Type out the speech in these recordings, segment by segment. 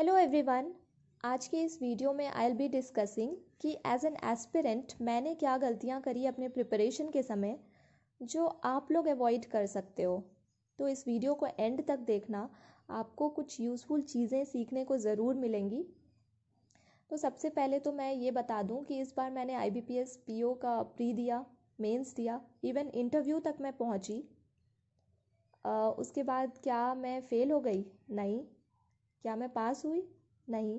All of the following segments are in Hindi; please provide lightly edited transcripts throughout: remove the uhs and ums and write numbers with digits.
Hello everyone. आज के इस वीडियो में आई विल बी डिस्कसिंग कि एज एन एस्पिरेंट मैंने क्या गलतियां करी अपने प्रिपरेशन के समय जो आप लोग अवॉइड कर सकते हो। तो इस वीडियो को एंड तक देखना, आपको कुछ यूज़फुल चीज़ें सीखने को ज़रूर मिलेंगी। तो सबसे पहले तो मैं ये बता दूं कि इस बार मैंने IBPS PO का प्री दिया, मेंस दिया, इवन इंटरव्यू तक मैं पहुंची। उसके बाद क्या मैं फ़ेल हो गई? नहीं। क्या मैं पास हुई? नहीं।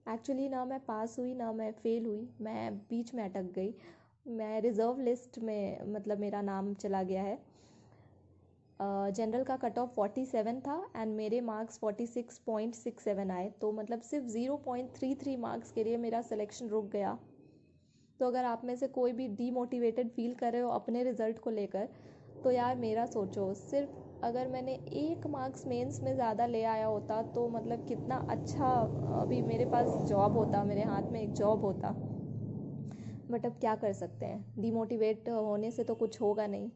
एक्चुअली ना मैं पास हुई ना मैं फ़ेल हुई, मैं बीच में अटक गई। मैं रिज़र्व लिस्ट में मतलब मेरा नाम चला गया है। जनरल का कट ऑफ 47 था एंड मेरे मार्क्स 46.67 आए, तो मतलब सिर्फ 0.33 मार्क्स के लिए मेरा सिलेक्शन रुक गया। तो अगर आप में से कोई भी डीमोटिवेटेड फील कर रहे हो अपने रिज़ल्ट को लेकर, तो यार मेरा सोचो, सिर्फ अगर मैंने 1 मार्क्स मेंस में ज़्यादा ले आया होता तो मतलब कितना अच्छा अभी मेरे पास जॉब होता, मेरे हाथ में एक जॉब होता। बट अब क्या कर सकते हैं, डीमोटिवेट होने से तो कुछ होगा नहीं।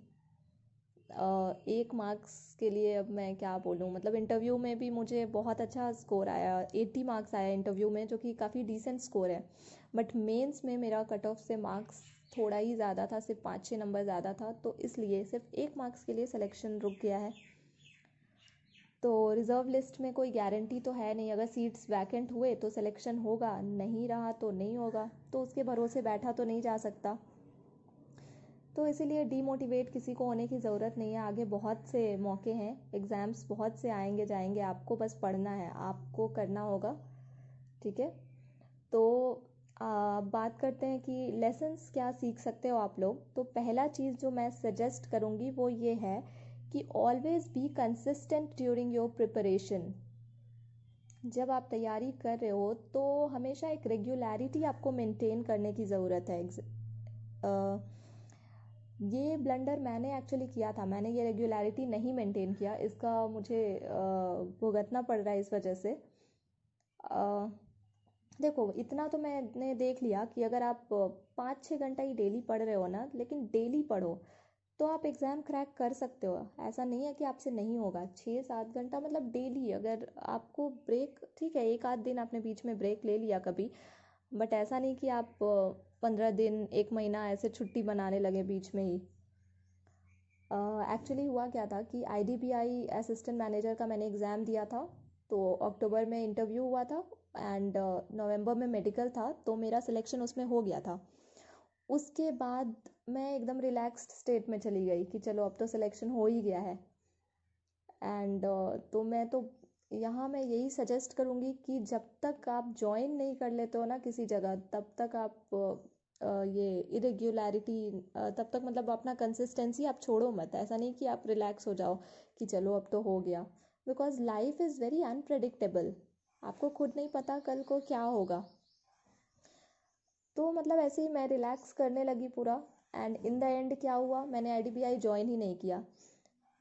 1 मार्क्स के लिए अब मैं क्या बोलूँ। मतलब इंटरव्यू में भी मुझे बहुत अच्छा स्कोर आया, 80 मार्क्स आया इंटरव्यू में, जो कि काफ़ी डिसेंट स्कोर है। बट मेंस में मेरा कट ऑफ से मार्क्स थोड़ा ही ज़्यादा था, सिर्फ 5-6 नंबर ज़्यादा था, तो इसलिए सिर्फ 1 मार्क्स के लिए सिलेक्शन रुक गया है। तो रिज़र्व लिस्ट में कोई गारंटी तो है नहीं, अगर सीट्स वैकेंट हुए तो सिलेक्शन होगा, नहीं रहा तो नहीं होगा, तो उसके भरोसे बैठा तो नहीं जा सकता। तो इसीलिए डीमोटिवेट किसी को होने की ज़रूरत नहीं है। आगे बहुत से मौके हैं, एग्ज़ाम्स बहुत से आएंगे जाएंगे, आपको बस पढ़ना है, आपको करना होगा। ठीक है, तो बात करते हैं कि लेसन्स क्या सीख सकते हो आप लोग। तो पहला चीज़ जो मैं सजेस्ट करूँगी वो ये है कि always be consistent during your preparation. जब आप तैयारी कर रहे हो तो हमेशा एक रेगुलरिटी आपको मेंटेन करने की ज़रूरत है। ये ब्लंडर मैंने एक्चुअली किया था, मैंने ये रेगुलरिटी नहीं मेंटेन किया, इसका मुझे भुगतना पड़ रहा है इस वजह से। देखो, इतना तो मैंने देख लिया कि अगर आप 5-6 घंटा ही डेली पढ़ रहे हो ना, लेकिन डेली पढ़ो, तो आप एग्ज़ाम क्रैक कर सकते हो। ऐसा नहीं है कि आपसे नहीं होगा। 6-7 घंटा मतलब डेली, अगर आपको ब्रेक, ठीक है, एक आध दिन आपने बीच में ब्रेक ले लिया कभी, बट ऐसा नहीं कि आप 15 दिन 1 महीना ऐसे छुट्टी बनाने लगे बीच में ही। एक्चुअली हुआ क्या था कि IDBI असिस्टेंट मैनेजर का मैंने एग्ज़ाम दिया था, तो अक्टूबर में इंटरव्यू हुआ था एंड नवंबर में मेडिकल था, तो मेरा सिलेक्शन उसमें हो गया था। उसके बाद मैं एकदम रिलैक्स्ड स्टेट में चली गई कि चलो अब तो सिलेक्शन हो ही गया है। एंड तो यहाँ मैं यही सजेस्ट करूँगी कि जब तक आप ज्वाइन नहीं कर लेते हो ना किसी जगह, तब तक आप ये इरेग्युलरिटी, तब तक मतलब अपना कंसिस्टेंसी आप छोड़ो मत। ऐसा नहीं कि आप रिलैक्स हो जाओ कि चलो अब तो हो गया, because life is very unpredictable. आपको खुद नहीं पता कल को क्या होगा। तो मतलब ऐसे ही मैं रिलैक्स करने लगी पूरा, एंड इन द एंड क्या हुआ, मैंने IDBI ज्वाइन ही नहीं किया।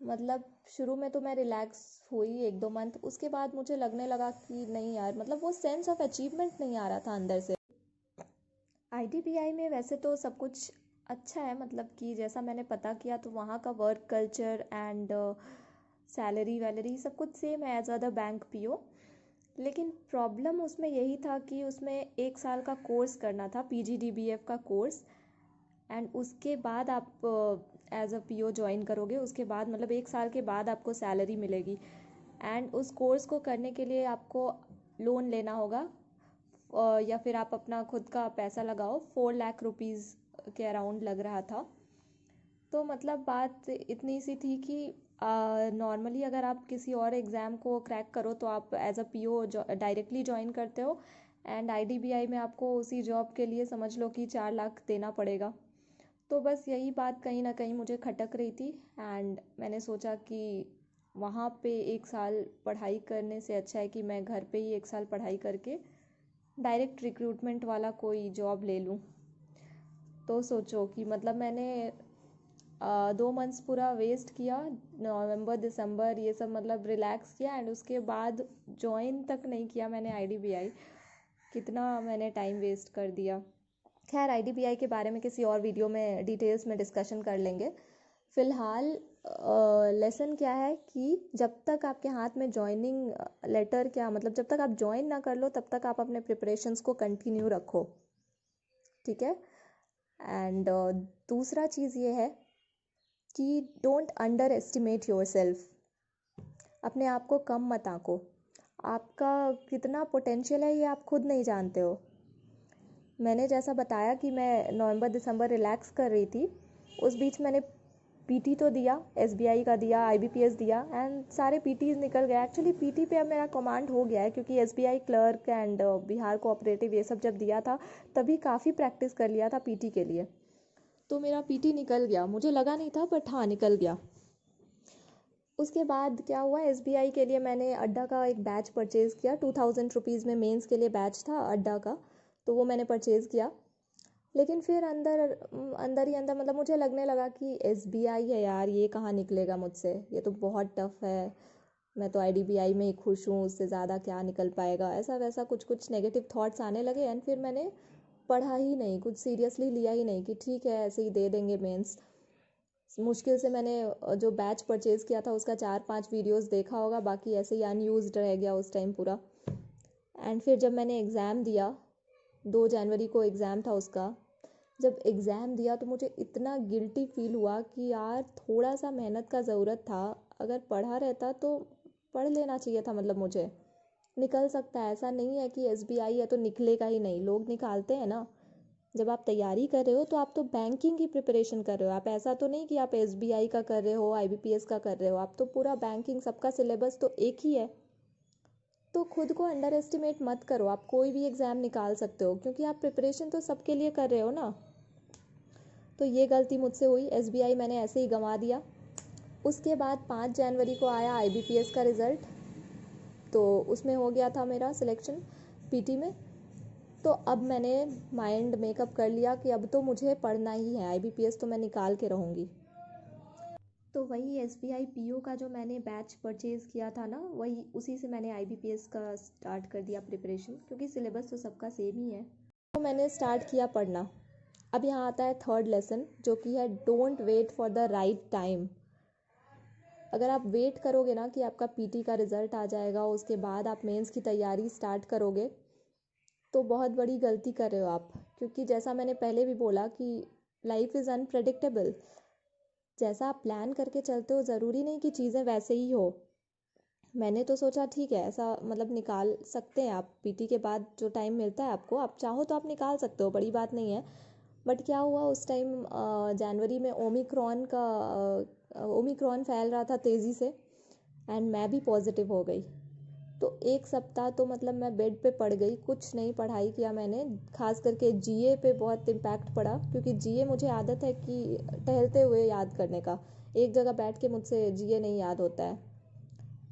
मतलब शुरू में तो मैं रिलैक्स हुई 1-2 मंथ, उसके बाद मुझे लगने लगा कि नहीं यार, मतलब वो सेंस ऑफ अचीवमेंट नहीं आ रहा था अंदर से। IDBI में वैसे तो सब कुछ अच्छा है, मतलब कि जैसा मैंने पता किया तो वहाँ का वर्क कल्चर एंड सैलरी वैलरी सब कुछ सेम है एज अदर बैंक PO। लेकिन प्रॉब्लम उसमें यही था कि उसमें 1 साल का कोर्स करना था, PGDBF का कोर्स, एंड उसके बाद आप एज अ PO ज्वाइन करोगे। उसके बाद मतलब 1 साल के बाद आपको सैलरी मिलेगी, एंड उस कोर्स को करने के लिए आपको लोन लेना होगा, या फिर आप अपना खुद का पैसा लगाओ। 4 लाख रुपीज़ के अराउंड लग रहा था। तो मतलब बात इतनी सी थी कि नॉर्मली अगर आप किसी और एग्ज़ाम को क्रैक करो तो आप as a PO directly join करते हो, एंड IDBI में आपको उसी जॉब के लिए समझ लो कि 4 लाख देना पड़ेगा। तो बस यही बात कहीं ना कहीं मुझे खटक रही थी, एंड मैंने सोचा कि वहाँ पे 1 साल पढ़ाई करने से अच्छा है कि मैं घर पे ही 1 साल पढ़ाई करके डायरेक्ट रिक्रूटमेंट वाला कोई जॉब ले लूँ। तो सोचो कि मतलब मैंने 2 मंथ्स पूरा वेस्ट किया, नवंबर दिसंबर ये सब मतलब रिलैक्स किया, एंड उसके बाद ज्वाइन तक नहीं किया मैंने IDBI। कितना मैंने टाइम वेस्ट कर दिया। खैर IDBI के बारे में किसी और वीडियो में डिटेल्स में डिस्कशन कर लेंगे। फ़िलहाल लेसन क्या है कि जब तक आपके हाथ में जॉइनिंग लेटर क्या मतलब जब तक आप ज्वाइन ना कर लो तब तक आप अपने प्रिपरेशंस को कंटिन्यू रखो, ठीक है। एंड दूसरा चीज़ ये है कि don't under estimate your self, अपने आप को कम मत आंको। आपका कितना पोटेंशियल है ये आप खुद नहीं जानते हो। मैंने जैसा बताया कि मैं नवंबर दिसंबर रिलैक्स कर रही थी, उस बीच मैंने पीटी तो दिया, एसबीआई का दिया, आईबीपीएस दिया एंड सारे पीटीज निकल गए। एक्चुअली पीटी पे अब मेरा कमांड हो गया है क्योंकि SBI clerk and Bihar cooperative ये सब जब दिया था तभी काफ़ी प्रैक्टिस कर लिया था पीटी के लिए, तो मेरा पीटी निकल गया। मुझे लगा नहीं था बट हाँ निकल गया। उसके बाद क्या हुआ, एसबीआई के लिए मैंने अड्डा का एक बैच परचेज़ किया। 2000 रुपीज़ में मेंस के लिए बैच था अड्डा का, तो वो मैंने परचेज़ किया। लेकिन फिर अंदर अंदर ही अंदर मतलब मुझे लगने लगा कि एसबीआई है यार, ये कहाँ निकलेगा मुझसे, ये तो बहुत टफ है, मैं तो आईडीबीआई में ही खुश हूँ, उससे ज़्यादा क्या निकल पाएगा, ऐसा वैसा कुछ कुछ नेगेटिव थॉट्स आने लगे। एंड फिर मैंने पढ़ा ही नहीं, कुछ सीरियसली लिया ही नहीं कि ठीक है ऐसे ही दे देंगे मेंस। मुश्किल से मैंने जो बैच परचेज़ किया था उसका 4-5 वीडियोस देखा होगा, बाकी ऐसे ही अनयूज्ड रह गया उस टाइम पूरा। एंड फिर जब मैंने एग्ज़ाम दिया, 2 जनवरी को एग्ज़ाम था उसका, जब एग्ज़ाम दिया तो मुझे इतना गिल्टी फील हुआ कि यार थोड़ा सा मेहनत का ज़रूरत था, अगर पढ़ा रहता तो पढ़ लेना चाहिए था, मतलब मुझे निकल सकता है। ऐसा नहीं है कि एसबीआई है तो निकलेगा ही नहीं, लोग निकालते हैं ना। जब आप तैयारी कर रहे हो तो आप तो बैंकिंग की प्रिपरेशन कर रहे हो, आप ऐसा तो नहीं कि आप एसबीआई का कर रहे हो, आईबीपीएस का कर रहे हो, आप तो पूरा बैंकिंग, सबका सिलेबस तो एक ही है। तो खुद को अंडर एस्टिमेट मत करो, आप कोई भी एग्ज़ाम निकाल सकते हो क्योंकि आप प्रिपरेशन तो सबके लिए कर रहे हो ना। तो ये गलती मुझसे हुई, एसबीआई मैंने ऐसे ही गंवा दिया। उसके बाद 5 जनवरी को आया आईबीपीएस का रिज़ल्ट, तो उसमें हो गया था मेरा सिलेक्शन पीटी में। तो अब मैंने माइंड मेकअप कर लिया कि अब तो मुझे पढ़ना ही है, आईबीपीएस तो मैं निकाल के रहूँगी। तो वही एसबीआई पीओ का जो मैंने बैच परचेज़ किया था ना, वही उसी से मैंने आईबीपीएस का स्टार्ट कर दिया प्रिपरेशन, क्योंकि सिलेबस तो सबका सेम ही है। तो मैंने स्टार्ट किया पढ़ना। अब यहाँ आता है थर्ड लेसन जो कि है don't wait for the right time. अगर आप वेट करोगे ना कि आपका पीटी का रिज़ल्ट आ जाएगा उसके बाद आप मेंस की तैयारी स्टार्ट करोगे तो बहुत बड़ी गलती कर रहे हो आप, क्योंकि जैसा मैंने पहले भी बोला कि लाइफ इज़ अनप्रेडिक्टेबल। जैसा आप प्लान करके चलते हो ज़रूरी नहीं कि चीज़ें वैसे ही हो। मैंने तो सोचा ठीक है ऐसा मतलब निकाल सकते हैं आप, पीटी के बाद जो टाइम मिलता है आपको, आप चाहो तो आप निकाल सकते हो, बड़ी बात नहीं है। बट क्या हुआ उस टाइम जनवरी में ओमिक्रॉन फैल रहा था तेज़ी से एंड मैं भी पॉजिटिव हो गई। तो एक सप्ताह तो मतलब मैं बेड पे पड़ गई, कुछ नहीं पढ़ाई किया मैंने। खास करके जीए पे बहुत इम्पैक्ट पड़ा क्योंकि जीए मुझे आदत है कि टहलते हुए याद करने का, एक जगह बैठ के मुझसे जीए नहीं याद होता है।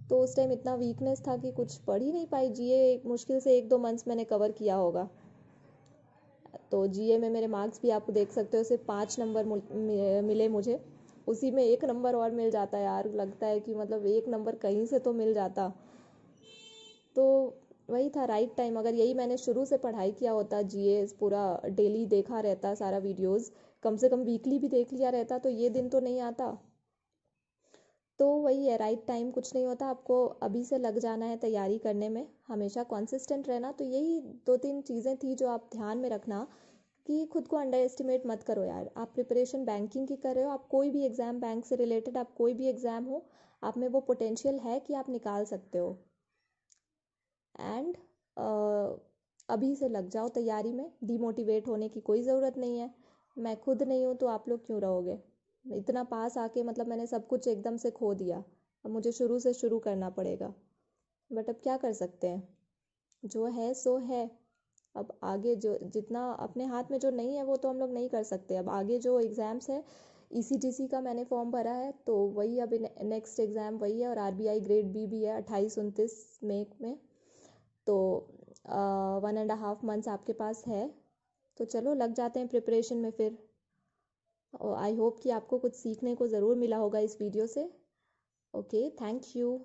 तो उस टाइम इतना वीकनेस था कि कुछ पढ़ ही नहीं पाई। जीए मुश्किल से 1-2 मंथ्स मैंने कवर किया होगा। तो जीए में मेरे मार्क्स भी आप देख सकते हो, सिर्फ 5 नंबर मिले मुझे। उसी में 1 नंबर और मिल जाता यार, लगता है कि मतलब 1 नंबर कहीं से तो मिल जाता। तो वही था राइट टाइम, अगर यही मैंने शुरू से पढ़ाई किया होता, जीए पूरा डेली देखा रहता सारा वीडियोस, कम से कम वीकली भी देख लिया रहता, तो ये दिन तो नहीं आता। तो वही है, राइट टाइम कुछ नहीं होता, आपको अभी से लग जाना है तैयारी करने में, हमेशा कॉन्सिस्टेंट रहना। तो यही 2-3 चीज़ें थी जो आप ध्यान में रखना कि खुद को अंडर एस्टिमेट मत करो यार। आप प्रिपरेशन बैंकिंग की कर रहे हो, आप कोई भी एग्ज़ाम, बैंक से रिलेटेड आप कोई भी एग्ज़ाम हो, आप में वो पोटेंशियल है कि आप निकाल सकते हो। एंड अभी से लग जाओ तैयारी में, डीमोटिवेट होने की कोई ज़रूरत नहीं है। मैं खुद नहीं हूँ तो आप लोग क्यों रहोगे। इतना पास आके मतलब मैंने सब कुछ एकदम से खो दिया, अब मुझे शुरू से शुरू करना पड़ेगा। बट अब क्या कर सकते हैं, जो है सो है। अब आगे जो जितना अपने हाथ में जो नहीं है वो तो हम लोग नहीं कर सकते। अब आगे जो एग्ज़ाम्स है, ईसीटीसी का मैंने फॉर्म भरा है तो वही अभी नेक्स्ट एग्ज़ाम वही है, और आरबीआई ग्रेड बी भी है 28-29 मई में। तो 1.5 मंथ्स आपके पास है, तो चलो लग जाते हैं प्रिपरेशन में फिर। आई होप कि आपको कुछ सीखने को ज़रूर मिला होगा इस वीडियो से। Okay, thank you.